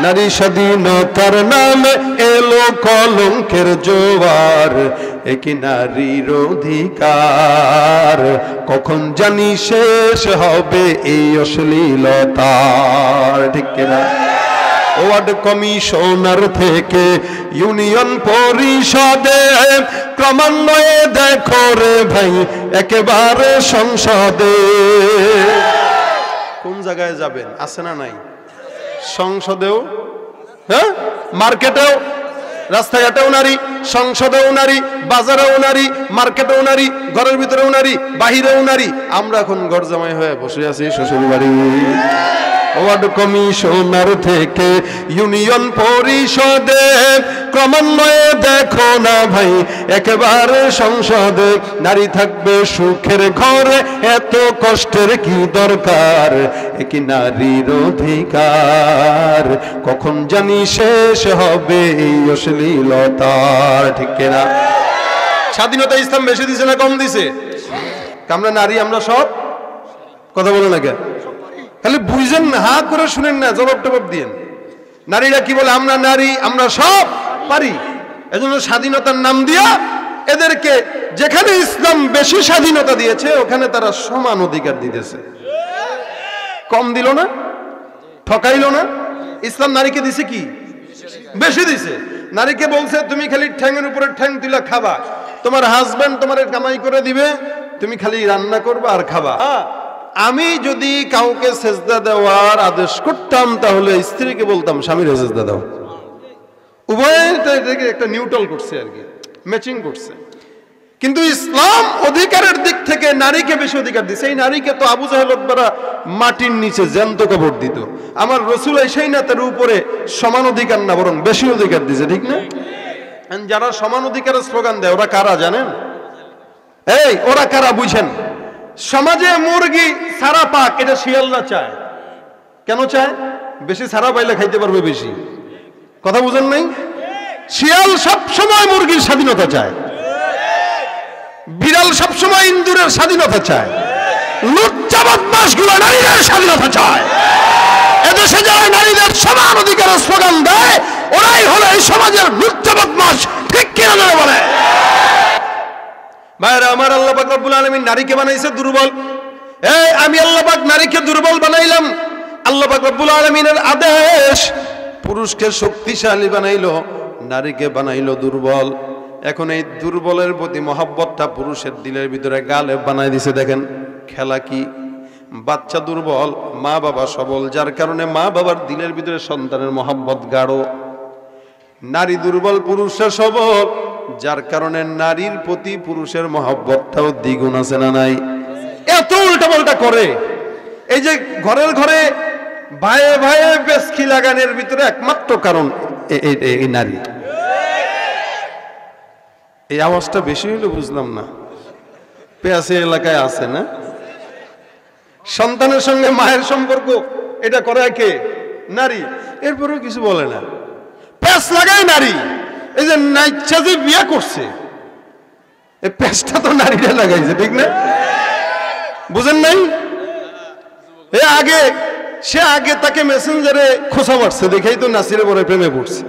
নারী স্বাধীনতার নামে এলো কলঙ্কের জোয়ার, একই নারীর অধিকার কখন জানি শেষ হবে এই অশ্লীলতার। ঠিক কিনা? ওয়ার্ড কমিশনার থেকে ইউনিয়ন পরিষদে ক্রমান্বয়ে দেখো রে ভাই একেবারে সংসদে। কোন জায়গায় যাবেন? আছে না নাই? সংসদেও, হ্যাঁ, মার্কেটেও, রাস্তাঘাটেও নারী, সংসদেও নারী, বাজারেও নারী, মার্কেটেও নারী, ঘরের ভিতরেও নারী, বাহিরেও নারী। আমরা এখন ঘর জামাই হয়ে বসে আছি শ্বশুর বাড়ি। ওয়ার্ড কমিশনার থেকে ইউনিয়ন পরিষদে ক্রমান্বয়ে দেখো না ভাই একেবারে সংসদে নারী থাকবে সুখের ঘরে, এত কষ্টের কি দরকার, একই নারীর অধিকার কখন জানি শেষ হবে এই অশ্লীলতার। ঠিক কিনা? স্বাধীনতা ইসলাম বেশি দিছে না কম দিছে? আমরা নারী, আমরা সব কথা বলে না কেন? খালি বুঝেন না, হা করে শুনেন না, জবাব টবাব দিয়েন। নারীরা কি বলে? আমরা নারী, আমরা সব পারি। এজন্য স্বাধীনতার নাম দিয়া এদেরকে যেখানে ইসলাম বেশি স্বাধীনতা দিয়েছে ওখানে তারা সমান অধিকার দিতেছে। কম দিল না, ঠকাইল না। ইসলাম নারীকে দিছে কি? বেশি দিছে। নারীকে বলছে তুমি খালি ঠ্যাংয়ের উপরে ঠ্যাং তুলে খাবা, তোমার হাজবেন্ড তোমার কামাই করে দিবে, তুমি খালি রান্না করবা আর খাবা। আমি যদি কাউকে সেজদা দেওয়ার আদেশ করতাম তাহলে স্ত্রীকে বলতাম স্বামীর সেজদা দাও। উভয় একটা নিউট্রাল করছে আর কি, ম্যাচিং করছে। কিন্তু ইসলাম অধিকারের দিক থেকে নারীকে বেশি অধিকার দিচ্ছে। এই নারীকে তো আবু জাহেল ওতবারা মাটির নিচে জ্যান্ত কবর দিত। আমার রসুল এসেই না তার উপরে সমান অধিকার না বরং বেশি অধিকার দিছে। ঠিক না? যারা সমান অধিকারের স্লোগান দেয় ওরা কারা জানেন? এই ওরা কারা বুঝেন? সমাজে মুরগি ছাড়া পাক, এটা শিয়ালরা চায়। কেন চায়? বেশি ছাড়া পাইলে খাইতে পারবে বেশি। কথা বুঝেন নাই? শিয়াল সব সময় মুরগির স্বাধীনতা চায়, বিড়াল সব সময় ইন্দুরের স্বাধীনতা চায়, লুচ্চা বদমাশগুলো নারীদের স্বাধীনতা চায়। এদেশে যারা নারীদের সমান অধিকারের স্লোগান দেয় ওরাই হলো এই সমাজের লুচ্চা বদমাশ। ঠিক কিনা বলে? ভাইরা আমার, আল্লাহ পাক রব্বুল আলামিন নারীকে বানাইছে দুর্বল। এই আমি আল্লাহ পাক নারীকে দুর্বল বানাইলাম। আল্লাহ পাক রব্বুল আলামিনের আদেশ, পুরুষকে শক্তিশালী বানাইলো, নারীকে বানাইলো দুর্বল। এখন এই দুর্বলের প্রতি মহব্বতটা পুরুষের দিলের ভিতরে গালে বানাই দিছে। দেখেন খেলা কি? বাচ্চা দুর্বল, মা বাবা সবল, যার কারণে মা বাবার দিলের ভিতরে সন্তানের মহব্বত গাঢ়। নারী দুর্বল, পুরুষরা সবল, যার কারণে নারীর প্রতি পুরুষের মহব্বতটাও দ্বিগুণ আছে না নাই? এত উল্টাপাল্টা করে। এই যে ঘরের ঘরে ভাইয়ে ভাইয়ে বেশকি লাগানোর ভিতরে একমাত্র কারণ এই নারী। এই আওয়াজটা বেশি হইলে বুঝলাম না, পেঁয়াশি এলাকায় আছে না? সন্তানের সঙ্গে মায়ের সম্পর্ক এটা করে কে? নারী। এরপরেও কিছু বলে না, পেঁচ লাগায় নারী। এই যে নাইচা যে বিয়া করছে, এই পেঁচটা তো নারীরা লাগাইছে। ঠিক না? বুঝেন নাই? সে আগে তাকে মেসেঞ্জারে খোঁচা মারছে, দেখেই তো নাসিরে পরে প্রেমে পড়ছে।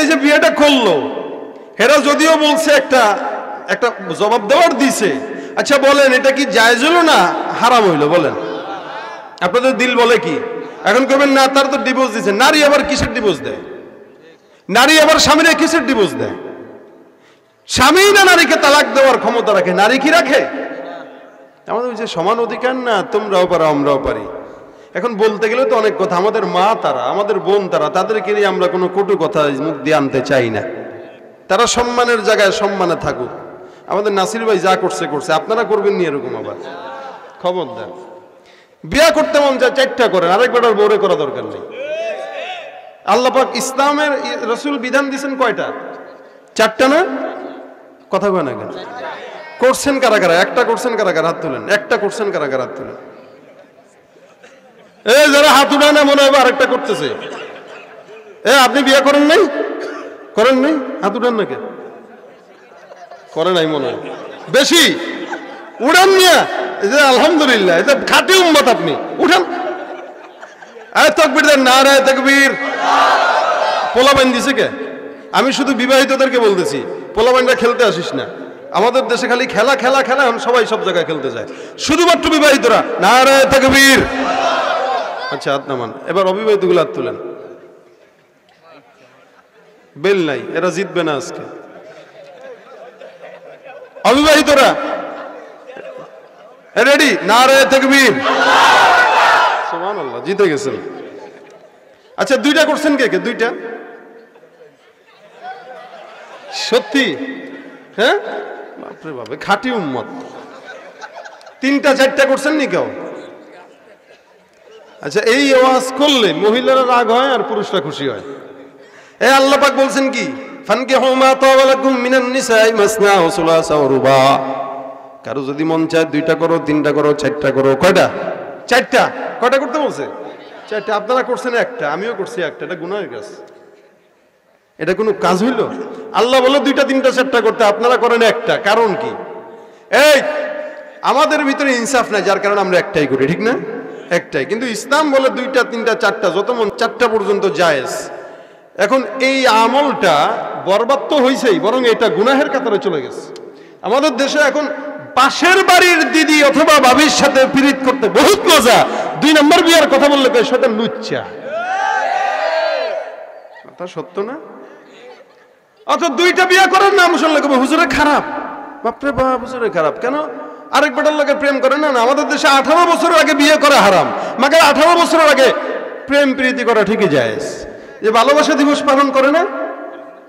যে বিয়েটা করলো হেরা যদিও বলছে একটা জবাব দেওয়ার দিছে। আচ্ছা বলেন, এটা কি জায়েজ হলো না হারাম হইলো? বলেন, আপনাদের দিল বলে কি? এখন করবেন না, তার তো ডিভোর্স দিছে। নারী আবার কিসের ডিভোর্স দেয়? নারী আবার স্বামীরা কিসের ডিভোর্স দেয়? স্বামী না নারীকে তালাক দেওয়ার ক্ষমতা রাখে? নারী কি রাখে? আমাদের যে সমান অধিকার না, তোমরাও পারো আমরাও পারি। এখন বলতে গেলে তো অনেক কথা। আমাদের মা তারা, আমাদের বোন তারা, তাদেরকে নিয়ে আমরা কোনো কটু কথা মুখ দিয়ে আনতে চাই না। তারা সম্মানের জায়গায় সম্মানে থাকুক। আমাদের নাসির ভাই যা করছে করছে, আপনারা করবেন নি এরকম। আবার খবরদার, বিয়া করতে মন চায় চারটা করেন, আরেকবার বউরে করা দরকার নেই। আল্লাহ পাক ইসলামের রসুল বিধান দিয়েছেন কয়টা? চারটা না? কথা কয় না কেন? করছেন কারা কারা? একটা করছেন কারা কারা? হাত তুলেন। একটা করছেন কারা কারা? হাত তুলেন। এই যারা হাত উঠায় না মনে হবে আরেকটা করতেছে। আপনি বিয়ে করেন নাই? করেন নাই? হাত উঠান না কে? করে নাই মনে হয় বেশি। উঠান নিয়ে, আলহামদুলিল্লাহ, এটা খাঁটি উম্মত। আপনি উঠান। আরে তাকবীর দেন, নারায়ে তাকবীর। পোলাপাইন দিছে কে? আমি শুধু বিবাহিতদেরকে বলতেছি, পোলাপাইনরা খেলতে আসিস না। আমাদের দেশে খালি খেলা খেলা খেলা, সবাই সব জায়গায় খেলতে যায়, শুধুমাত্র বিবাহিতরা নারায়ে তাকবীর। আচ্ছা হাত নামান। এবার অবিবাহিতগুলো হাত তুলেন। বেল নাই, এরা জিতবে না আজকে। অবিবাহিতরা রেডি? নারায়ে তাকবীর। সুবহানাল্লাহ, জিতে গেছেন। আচ্ছা দুইটা করছেন কে কে? দুইটা সত্যি? হ্যাঁ বাপরে বাপে, খাঁটি উম্মত। তিনটা চারটা করছেন নি কেউ? আচ্ছা এই আওয়াজ করলে মহিলারা রাগ হয় আর পুরুষরা খুশি হয়। এই আল্লাহ পাক বলছেন কি, ফানকিহু মা তাবা লাকুম মিনান নিসাই মাসনা ওয়া সুলাসা ওয়া রুবা। কারো যদি মন চায় দুইটা করো, তিনটা করো, চারটা করো। কয়টা? চারটা। কয়টা করতে বলছে? চারটা। আপনারা করছেন একটা, আমিও করছি একটা। এটা গুনাহের কাজ, এটা কোনো কাজ হইল? আল্লাহ বলে দুইটা তিনটা চারটা করতে, আপনারা করেন একটা। কারণ কি? এই আমাদের ভিতরে ইনসাফ নাই, যার কারণে আমরা একটাই করি, ঠিক না? একটাই। কিন্তু ইসলাম বলে দুইটা তিনটা চারটা, যত মন চারটা পর্যন্ত জায়েজ। এখন এই আমলটা বরবাদ তো হইছেই, বরং এটা গুনাহের কাতারে চলে গেছে। আমাদের দেশে এখন পাশের বাড়ির দিদি অথবা ভাবির সাথে পীড়িত করতে বহুত মজা। 2 নম্বর বিয়ার কথা বললে সেটা লুচ্চা। কথা সত্য না? অথচ দুইটা বিয়ে করেন না, মুসল্লা কবে হুজুরে খারাপ। বাপরে বাপ, হুজুরে খারাপ কেন? আরেক বেটার লোকে প্রেম করে না? আমাদের দেশে 18 বছরের আগে বিয়ে করা হারাম, মাকে 18 বছরের আগে প্রেম প্রীতি করা ঠিকই জায়েজ। যে ভালোবাসা দিবস পালন করে না,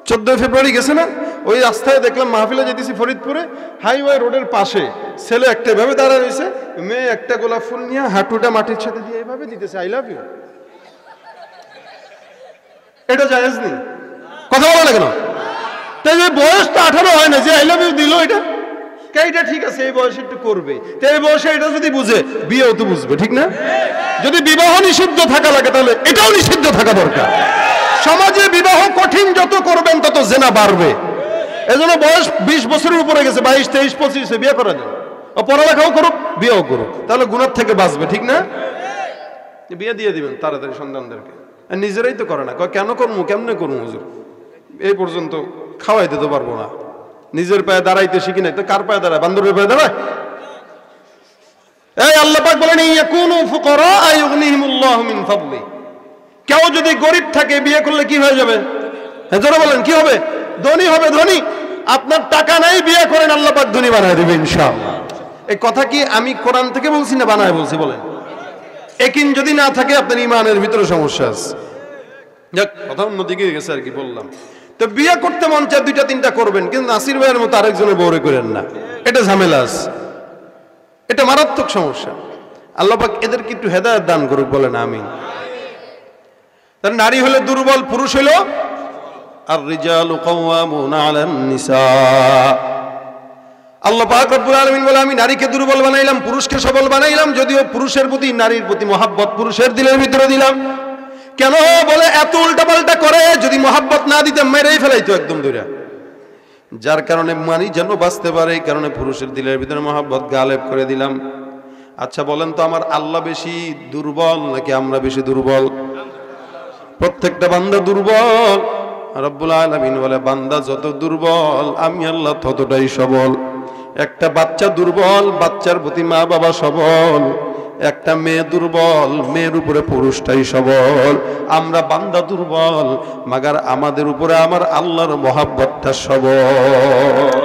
14 ফেব্রুয়ারি গেছে না, ওই রাস্তায় দেখলাম মাহফিলে যেতেছি ফরিদপুরে, হাইওয়ে রোডের পাশে ছেলে একটা এভাবে দাঁড়া রয়েছে, মেয়ে একটা গোলাপ ফুল নিয়ে হাঁটুটা মাটির সাথে দিয়ে এইভাবে দিতেছে, আই লাভ ইউ। এটা জায়েজ নেই, কথা বলা না কেন? তাই যে বয়সটা 18 হয় না, যে আই লাভ ইউ দিল, এটা এইটা ঠিক আছে, এই বয়সে একটু করবে। তো এই বয়সে এটা যদি বুঝে, বিয়েও তো বুঝবে, ঠিক না? যদি বিবাহ নিষিদ্ধ থাকা লাগে, তাহলে এটাও নিষিদ্ধ থাকা দরকার। সমাজে বিবাহ কঠিন যত করবেন তত জেনা বাড়বে। এজন্য বয়স 20 বছরের উপরে গেছে, 22, 23, 25 বিয়ে করা যায়। ও পড়ালেখাও করুক, বিয়েও করুক, তাহলে গুনার থেকে বাঁচবে, ঠিক না? বিয়ে দিয়ে দিবেন তাড়াতাড়ি সন্তানদেরকে। নিজেরাই তো করে না, কেন করবো, কেমনে করবো হুজুর, এই পর্যন্ত খাওয়াই দিতে পারবো না, নিজের পায়ে দাঁড়াইতে শিখি নাই, তো কার পায়ে দাঁড়ায়? বান্দরের পায়ে দাঁড়ায়? এই আল্লাহ পাক বলেন, ইয়াকুনু ফুকারা ইউগনিহিমুল্লাহু মিন ফাদলি। কেউ যদি গরিব থাকে, বিয়ে করলে কি হয়ে যাবে? জোরে বলেন, কি হবে? ধনী হবে। ধনী, আপনার টাকা নাই, বিয়ে করেন, আল্লাহ পাক ধনী বানায় দিবে ইনশাআল্লাহ। এই কথা কি আমি কোরআন থেকে বলছি না বানায় বলছি? বলেন। একিন যদি না থাকে, আপনার ইমানের ভিতরে সমস্যা আছে। যাক, কথা অন্যদিকে গেছে আর কি বললাম। তো বিয়ে করতে মন চায়, দুইটা তিনটা করবেন, কিন্তু নাসির ভাইয়ের মতো আরেকজনের বউরে করেন না, এটা ঝামেলা আছে, এটা মারাত্মক সমস্যা। আল্লাহ পাক এদেরকে একটু হেদায়েত দান করুক, বলেন আমিন। তার নারী হলো দুর্বল, পুরুষ হলো আর রিজালু কাওয়ামুনা আলান নিসা। আল্লাহ পাক রব্বুল আলামিন বলে, আমি নারীকে দুর্বল বানাইলাম, পুরুষকে সবল বানাইলাম। যদিও পুরুষের প্রতি, নারীর প্রতি মহাব্বত পুরুষের দিলের ভিতরে দিলাম। কেন বলে, এত উল্টাপাল্টা করে, যদি মহাব্বত না দিতে মেরেই ফেলাইতো একদম ধরে। যার কারণে মানি যেন বাঁচতে পারে, এই কারণে পুরুষের দিলের ভিতরে মহাব্বত গালেব করে দিলাম। আচ্ছা বলেন তো, আমার আল্লাহ বেশি দুর্বল নাকি আমরা বেশি দুর্বল? প্রত্যেকটা বান্দা দুর্বল। রব্বুল আলামিন বলে, বান্দা যত দুর্বল, আমি আল্লাহ ততটাই সবল। একটা বাচ্চা দুর্বল, বাচ্চার প্রতি মা বাবা সবল। একটা মেয়ে দুর্বল, মেয়ের উপরে পুরুষটাই সবল। আমরা বান্দা দুর্বল, মাগার আমাদের উপরে আমার আল্লাহর মহাব্বতটা সবল।